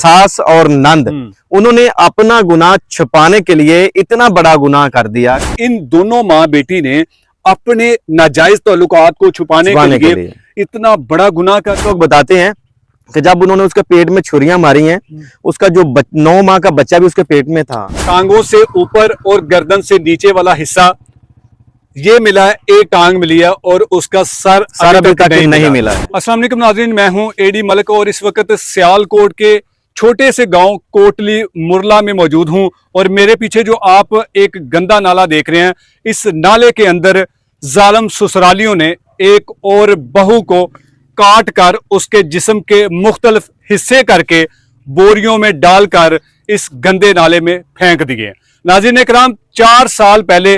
सास और नंद, उन्होंने अपना गुनाह छुपाने के लिए इतना बड़ा गुनाह कर दिया। इन दोनों माँ बेटी ने अपने नाजायज ताल्लुकात को छुपाने के लिए इतना बड़ा गुनाह कर। लोग बताते हैं कि जब उन्होंने उसके पेट में छुरियां मारी हैं, उसका जो 9 माह का बच्चा भी उसके पेट में था। टांगों से ऊपर और गर्दन से नीचे वाला हिस्सा ये मिला है, एक टांग मिली है और उसका सर अभी तक नहीं मिला है। अस्सलाम वालेकुम नाज़रीन, मैं हूं एडी मलिक और इस वक्त सियालकोट के छोटे से गांव कोटली मुरला में मौजूद हूं। और मेरे पीछे जो आप एक गंदा नाला देख रहे हैं, इस नाले के अंदर जालिम ससुरालियों ने एक और बहू को काट कर उसके जिस्म के मुख्तलिफ हिस्से करके बोरियों में डालकर इस गंदे नाले में फेंक दिए। नाज़रीन इकराम, 4 साल पहले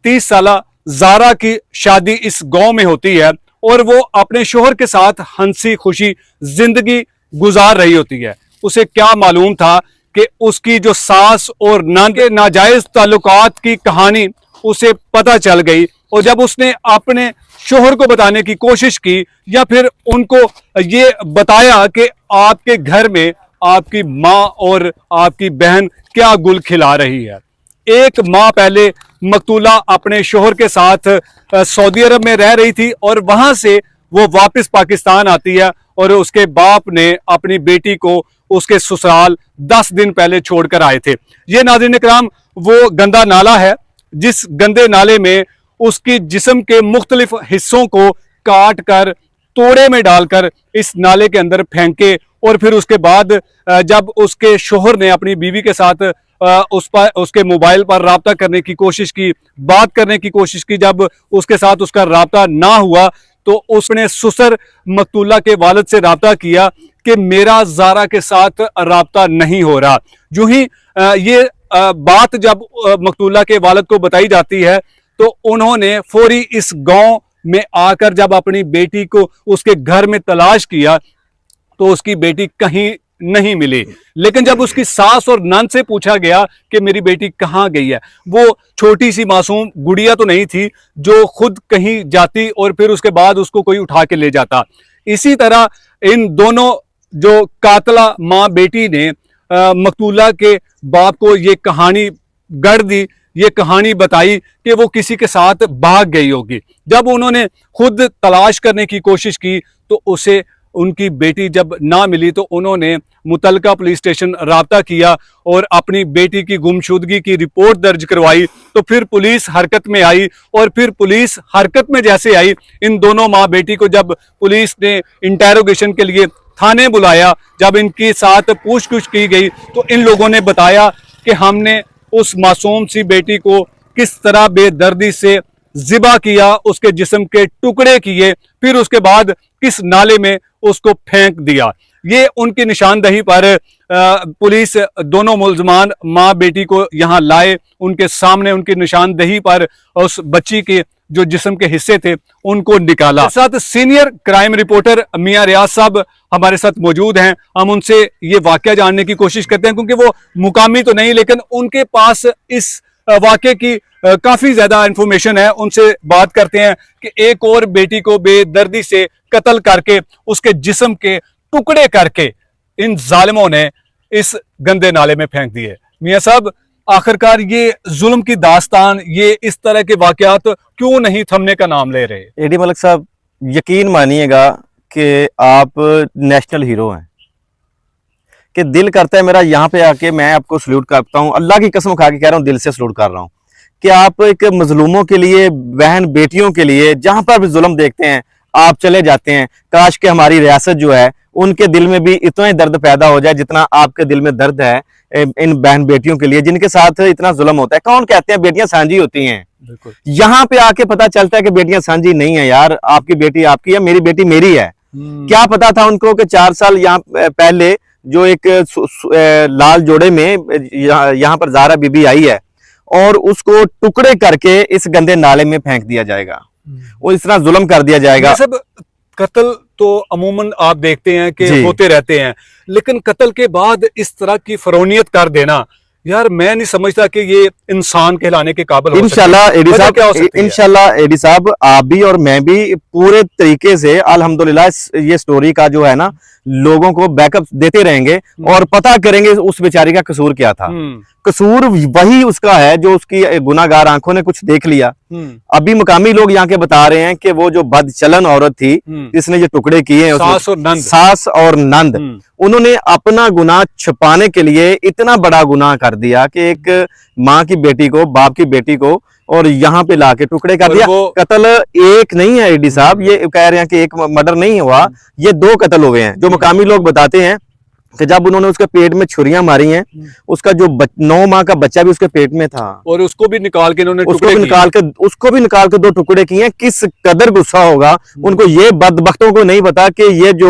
30 साल ज़ारा की शादी इस गांव में होती है और वो अपने शोहर के साथ हंसी खुशी जिंदगी गुजार रही होती है। उसे क्या मालूम था कि उसकी जो सास और नंद के नाजायज ताल्लुकात की कहानी उसे पता चल गई। और जब उसने अपने शोहर को बताने की कोशिश की या फिर उनको ये बताया कि आपके घर में आपकी माँ और आपकी बहन क्या गुल खिला रही है। 1 माह पहले मकतूला अपने शोहर के साथ सऊदी अरब में रह रही थी और वहां से वो वापस पाकिस्तान आती है और उसके बाप ने अपनी बेटी को उसके ससुराल 10 दिन पहले छोड़कर आए थे। ये नाज़रीन इकराम वो गंदा नाला है जिस गंदे नाले में उसकी जिस्म के मुख्तलिफ हिस्सों को काट कर तोड़े में डालकर इस नाले के अंदर फेंके। और फिर उसके बाद जब उसके शोहर ने अपनी बीवी के साथ उसके मोबाइल पर राब्ता करने की कोशिश की, बात करने की कोशिश की, जब उसके साथ उसका राब्ता ना हुआ तो उसने ससुर मकतूला के वालिद से राब्ता किया कि मेरा ज़ारा के साथ राब्ता नहीं हो रहा। जो ही ये बात जब मकतूला के वालिद को बताई जाती है तो उन्होंने फौरी इस गांव में आकर जब अपनी बेटी को उसके घर में तलाश किया तो उसकी बेटी कहीं नहीं मिली। लेकिन जब उसकी सास और नंद से पूछा गया कि मेरी बेटी कहाँ गई है, वो छोटी सी मासूम गुड़िया तो नहीं थी जो खुद कहीं जाती और फिर उसके बाद उसको कोई उठा के ले जाता। इसी तरह इन दोनों जो कातला माँ बेटी ने मकतूला के बाप को ये कहानी गढ़ दी, ये कहानी बताई कि वो किसी के साथ भाग गई होगी। जब उन्होंने खुद तलाश करने की कोशिश की तो उसे उनकी बेटी जब ना मिली तो उन्होंने मुतलका पुलिस स्टेशन राब्ता किया और अपनी बेटी की गुमशुदगी की रिपोर्ट दर्ज करवाई। तो फिर पुलिस हरकत में आई और फिर पुलिस हरकत में जैसे आई, इन दोनों माँ बेटी को जब पुलिस ने इंटेरोगेशन के लिए थाने बुलाया, जब इनके साथ पूछताछ की गई तो इन लोगों ने बताया कि हमने उस मासूम सी बेटी को किस तरह बेदर्दी से ज़िबा किया, उसके जिस्म के टुकड़े किए, फिर उसके बाद किस नाले में उसको फेंक दिया। ये उनकी निशानदही पर पुलिस दोनों मुल्जमान माँ बेटी को यहाँ लाए, उनके सामने उनकी निशानदही पर उस बच्ची के जो जिस्म के हिस्से थे उनको निकाला। साथ सीनियर क्राइम रिपोर्टर मियां रियाज साहब हमारे साथ मौजूद हैं। हम उनसे ये वाकया जानने की कोशिश करते हैं क्योंकि वो मुकामी तो नहीं लेकिन उनके पास इस वाकये की काफी ज्यादा इंफॉर्मेशन है। उनसे बात करते हैं कि एक और बेटी को बेदर्दी से कत्ल करके उसके जिस्म के टुकड़े करके इन जालिमों ने इस गंदे नाले में फेंक दिए। मियां साहब, आखिरकार ये जुल्म की दास्तान, ये इस तरह के वाकयात क्यों नहीं थमने का नाम ले रहे? एडी मलिक साहब, यकीन मानिएगा कि आप नेशनल हीरो हैं कि दिल करता है मेरा यहाँ पे आके मैं आपको सल्यूट करता हूँ, अल्लाह की कसम खा के कह रहा हूँ, दिल से सल्यूट कर रहा हूँ कि आप एक मजलूमों के लिए, बहन बेटियों के लिए जहाँ पर भी जुल्म देखते हैं आप चले जाते हैं। काश कि हमारी रियासत जो है उनके दिल में भी इतना ही दर्द पैदा हो जाए जितना आपके दिल में दर्द है इन बहन बेटियों के लिए जिनके साथ इतना जुल्म होता है। कौन कहते हैं बेटियां सांझी होती हैं? यहाँ पे आके पता चलता है कि बेटियां सांझी नहीं है। यार, आपकी बेटी आपकी है, मेरी बेटी मेरी है। क्या पता था उनको कि 4 साल यहाँ पहले जो एक लाल जोड़े में यहाँ पर ज़ारा बीबी आई है और उसको टुकड़े करके इस गंदे नाले में फेंक दिया जाएगा, वो इस तरह जुल्म कर दिया जाएगा। सब कत्ल तो अमूमन आप देखते हैं कि होते रहते हैं, लेकिन कत्ल के बाद इस तरह की फरौनियत कर देना, यार मैं नहीं समझता कि ये इंसान कहलाने के काबिल हो सकता है। इंशाल्लाह एडी साहब, आप भी और मैं भी पूरे तरीके से अल्हम्दुलिल्लाह ये स्टोरी का जो है ना लोगों को बैकअप देते रहेंगे और पता करेंगे उस बेचारी का कसूर क्या था। कसूर वही उसका है जो उसकी गुनाहगार आंखों ने कुछ देख लिया। अभी मुकामी लोग यहाँ के बता रहे हैं कि वो जो बदचलन औरत थी जिसने ये टुकड़े किए हैं, सास और नंद, उन्होंने अपना गुनाह छुपाने के लिए इतना बड़ा गुनाह कर दिया कि एक माँ की बेटी को, बाप की बेटी को, और यहाँ पे लाके टुकड़े कर दिया। कत्ल एक नहीं है एडी साहब, ये कह रहे हैं कि एक मर्डर नहीं हुआ, ये 2 कत्ल हुए हैं। जो मुकामी लोग बताते हैं कि जब उन्होंने उसके पेट में छुरियां मारी हैं, उसका जो 9 माह का बच्चा भी उसके पेट में था और उसको भी निकाल के इन्होंने उसको भी निकाल के 2 टुकड़े किए हैं। किस कदर गुस्सा होगा उनको, ये बदबख्तों को नहीं पता कि ये जो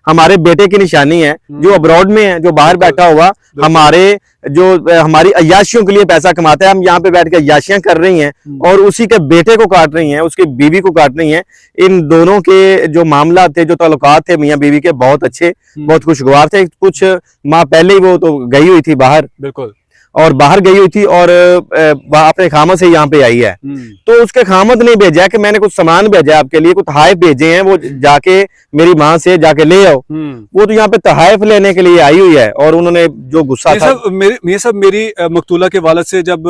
हमारे बेटे की निशानी है, जो अब्रॉड में है, जो बाहर बैठा हुआ, हमारी अय्याशियों के लिए पैसा कमाता है, हम यहाँ पे बैठ के अय्याशियां कर रही हैं और उसी के बेटे को काट रही हैं, उसकी बीवी को काट रही हैं। इन दोनों के जो मामला थे, जो ताल्लुकात थे मियां बीवी के, बहुत अच्छे, बहुत खुशगवार थे। कुछ माह पहले ही वो तो गई हुई थी बाहर, बिल्कुल, और बाहर गई हुई थी और अपने खामद से यहाँ पे आई है। तो उसके खामद ने भेजा कि मैंने कुछ सामान भेजा आपके लिए, कुछ तहाइफ भेजे हैं, वो जाके मेरी माँ से जाके ले आओ। वो तो यहाँ पे तहाइफ लेने के लिए आई हुई है और उन्होंने जो गुस्सा था। ये सब मेरी मकतूला के वालिद से जब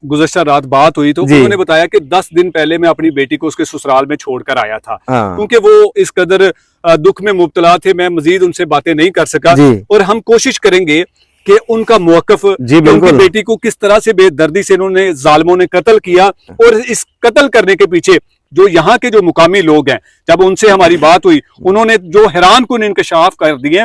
गुज़श्ता रात बात हुई तो उन्होंने बताया कि 10 दिन पहले मैं अपनी बेटी को उसके ससुराल में छोड़कर आया था। क्योंकि वो इस कदर दुख में मुब्तला थे, मैं मजीद उनसे बातें नहीं कर सका। और हम कोशिश करेंगे कि उनका मौकफ, उनकी बेटी को किस तरह से बेदर्दी से इन्होंने जालिमों ने कत्ल किया, और इस कत्ल करने के पीछे जो यहाँ के जो मुकामी लोग हैं, जब उनसे हमारी बात हुई, उन्होंने जो हैरान कुन इंकशाफ कर दिए।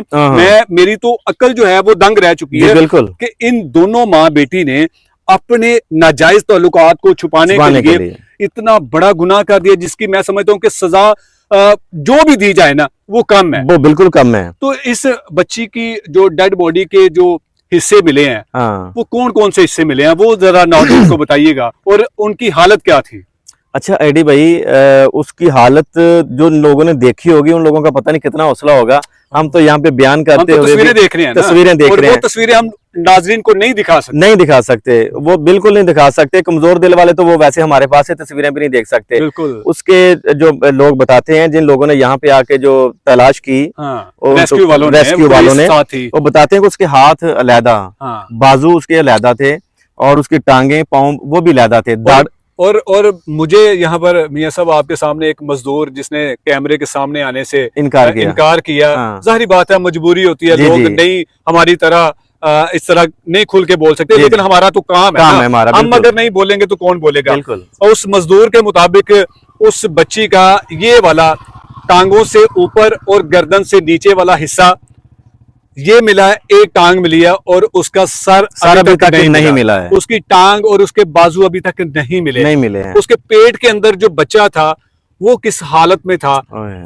मेरी तो अक्ल जो है वो दंग रह चुकी है कि इन दोनों माँ बेटी ने अपने नाजायज ताल्लुकात को छुपाने के लिए इतना बड़ा गुनाह कर दिया, जिसकी मैं समझता हूँ कि सजा जो भी दी जाए ना वो कम है, वो बिल्कुल कम है। तो इस बच्ची की जो डेड बॉडी के जो हिस्से मिले हैं, वो कौन कौन से हिस्से मिले हैं, वो जरा नाज़रीन को बताइएगा, और उनकी हालत क्या थी? अच्छा एडी भाई, उसकी हालत जो लोगों ने देखी होगी, उन लोगों का पता नहीं कितना हौसला होगा। हम तो यहाँ पे बयान करते हुए तस्वीरें देख रहे हैं, वो तस्वीरें हम नाज़रीन को नहीं दिखा सकते, वो बिल्कुल नहीं दिखा सकते। कमजोर दिल वाले तो वो वैसे हमारे पास है, तस्वीरें भी नहीं देख सकते। उसके जो लोग बताते हैं, जिन लोगों ने यहाँ पे आके जो तलाश की, रेस्क्यू वालों ने वो बताते हैं कि उसके हाथ अलहदा, बाजू उसके अलहदा थे, और उसकी टांगे पाँव वो भी अलहदा थे। और मुझे यहाँ पर मियां साहब आपके सामने एक मजदूर जिसने कैमरे के सामने आने से इनकार किया। जाहिर बात है, मजबूरी होती है, लोग नहीं हमारी तरह इस तरह नहीं खुल के बोल सकते, लेकिन हमारा तो काम है हम अगर नहीं बोलेंगे तो कौन बोलेगा। और उस मजदूर के मुताबिक उस बच्ची का ये वाला टांगों से ऊपर और गर्दन से नीचे वाला हिस्सा ये मिला है, एक टांग मिली है, और उसका सर अभी तक नहीं मिला है। उसकी टांग और उसके बाजू अभी तक नहीं मिले हैं। उसके पेट के अंदर जो बच्चा था वो किस हालत में था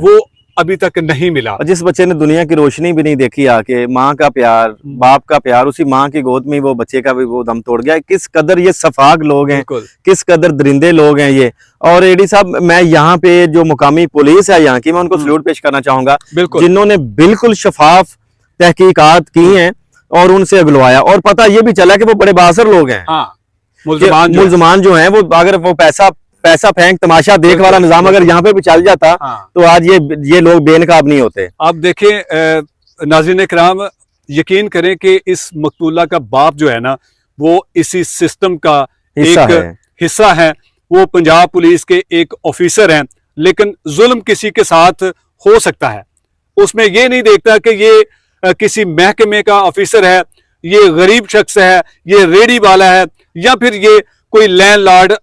वो अभी तक नहीं मिला। जिस बच्चे ने दुनिया की रोशनी भी नहीं देखी, आके माँ का प्यार, बाप का प्यार, उसी माँ की गोद में वो बच्चे का भी वो दम तोड़ गया। किस कदर ये सफाक लोग हैं, किस कदर दरिंदे लोग हैं ये। और एडी साहब, मैं यहाँ पे जो मुकामी पुलिस है यहाँ की, मैं उनको सल्यूट पेश करना चाहूंगा, जिन्होंने बिल्कुल शफाफ तहकीकात की हैं और उनसे अगलवाया, और पता ये भी चला कि वो बड़े बासर लोग हैं। मुल्जमान जो हैं, वो अगर वो पैसा फेंक तमाशा देख वाला निजाम अगर यहाँ पे भी चल जाता, तो आज ये लोग बेनकाब नहीं होते। आप देखें नाज़रीन किराम, यकीन करें कि इस मकतूला का बाप जो है ना, वो इसी सिस्टम का एक हिस्सा है। वो पंजाब पुलिस के एक ऑफिसर हैं, लेकिन जुल्म किसी के साथ हो सकता है, उसमें ये नहीं देखता कि ये किसी महकमे का ऑफिसर है, ये गरीब शख्स है, ये रेडी वाला है, या फिर ये कोई लैंडलॉर्ड,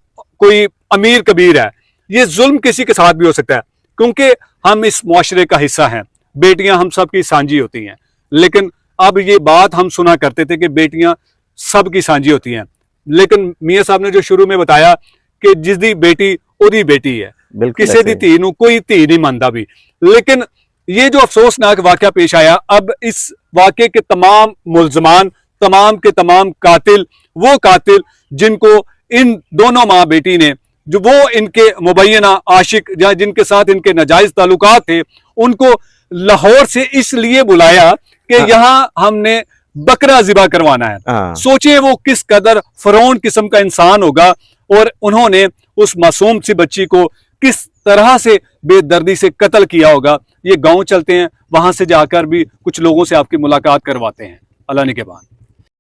कोई अमीर कबीर है। ये जुल्म किसी के साथ भी हो सकता है, क्योंकि हम इस मुआशरे का हिस्सा हैं। बेटियां हम सब की सांझी होती हैं, लेकिन अब ये बात हम सुना करते थे कि बेटियां सब की सांझी होती हैं, लेकिन मियां साहब ने जो शुरू में बताया कि जिसदी बेटी ओदी बेटी है, किसी दी धी नूं कोई धी नहीं मानता भी। लेकिन ये जो अफसोसनाक वाकया पेश आया, अब इस वाकये के तमाम मुल्जमान, तमाम के तमाम कातिल, वो कातिल जिनको इन दोनों माँ बेटी ने, जो वो इनके मुबैना आशिक या जिनके साथ इनके नाजायज ताल्लुकात थे, उनको लाहौर से इसलिए बुलाया कि यहाँ हमने बकरा ज़िबा करवाना है। सोचिए वो किस कदर फरौन किस्म का इंसान होगा, और उन्होंने उस मासूम सी बच्ची को किस तरह से बेदर्दी से कत्ल किया होगा। ये गांव चलते हैं, वहां से जाकर भी कुछ लोगों से आपकी मुलाकात करवाते हैं। अल्लाह ने के बाद।